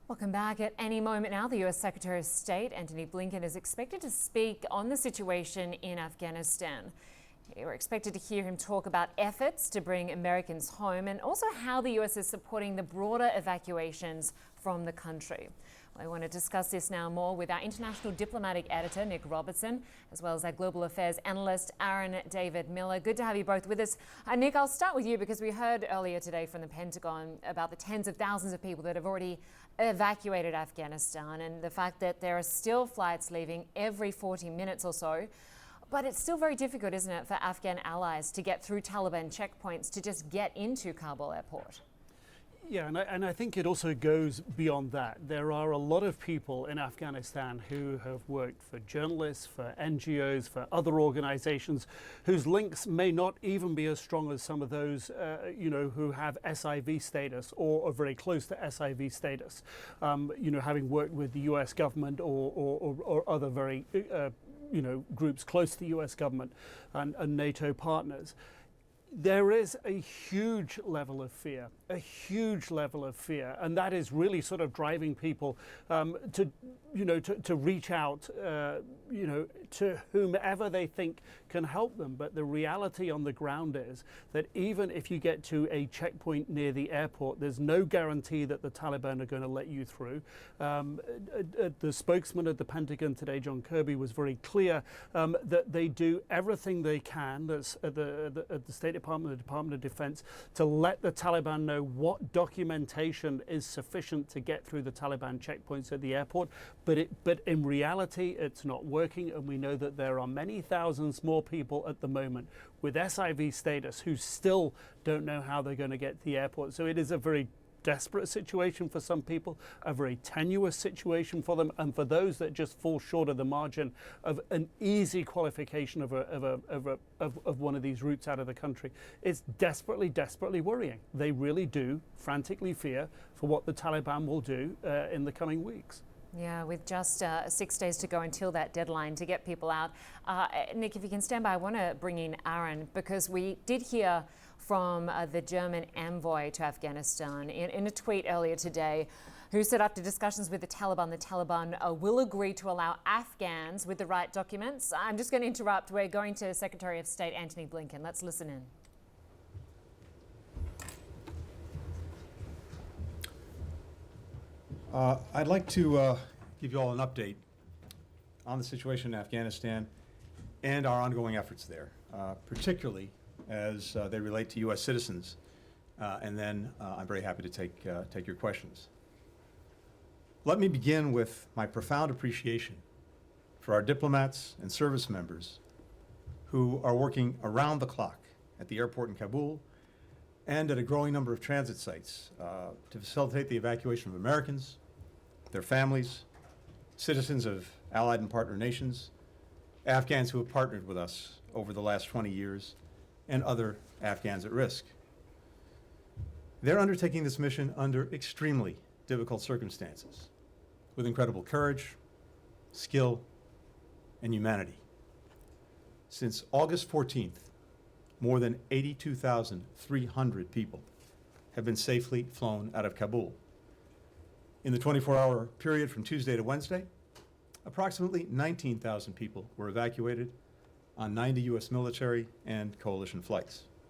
Welcome back. At any moment now, the U.S. Secretary of State Antony Blinken is expected to speak on the situation in Afghanistan. We're expected to hear him talk about efforts to bring Americans home and also how the U.S. is supporting the broader evacuations from the country. Well, I want to discuss this now more with our international diplomatic editor, Nick Robertson, as well as our global affairs analyst, Aaron David Miller. Good to have you both with us. Nick, I'll start with you because we heard earlier today from the Pentagon about the tens of thousands of people that have already evacuated Afghanistan and the fact that there are still flights leaving every 40 minutes or so. But it's still very difficult, isn't it, for Afghan allies to get through Taliban checkpoints to just get into Kabul airport? Yeah, and I think it also goes beyond that. There are a lot of people in Afghanistan who have worked for journalists, for NGOs, for other organizations whose links may not even be as strong as some of those, who have SIV status or are very close to SIV status, having worked with the US government or other very, groups close to the US government and NATO partners. There is a huge level of fear, and that is really sort of driving people to reach out, to whomever they think can help them. But the reality on the ground is that even if you get to a checkpoint near the airport, there's no guarantee that the Taliban are going to let you through. The spokesman at the Pentagon today, John Kirby, was very clear that they do everything they can, that's at the State Department, the Department of Defense, to let the Taliban know what documentation is sufficient to get through the Taliban checkpoints at the airport. But in reality, it's not working, and we know that there are many thousands more people at the moment with SIV status who still don't know how they're going to get to the airport. So it is a very desperate situation for some people, a very tenuous situation for them, and for those that just fall short of the margin of an easy qualification of one of these routes out of the country, it's desperately worrying. They really do frantically fear for what the Taliban will do in the coming weeks. Yeah, with just 6 days to go until that deadline to get people out. Nick, if you can stand by, I want to bring in Aaron, because we did hear from the German envoy to Afghanistan in a tweet earlier today, who said after discussions with the Taliban will agree to allow Afghans with the right documents. I'm just going to interrupt. We're going to Secretary of State Antony Blinken. Let's listen in. I'd like to give you all an update on the situation in Afghanistan and our ongoing efforts there, particularly as they relate to U.S. citizens. And then I'm very happy to take your questions. Let me begin with my profound appreciation for our diplomats and service members who are working around the clock at the airport in Kabul and at a growing number of transit sites to facilitate the evacuation of Americans, their families, citizens of allied and partner nations, Afghans who have partnered with us over the last 20 years, and other Afghans at risk. They're undertaking this mission under extremely difficult circumstances, with incredible courage, skill, and humanity. Since August 14th, more than 82,300 people have been safely flown out of Kabul. In the 24-hour period from Tuesday to Wednesday, approximately 19,000 people were evacuated on 90 U.S. military and coalition flights.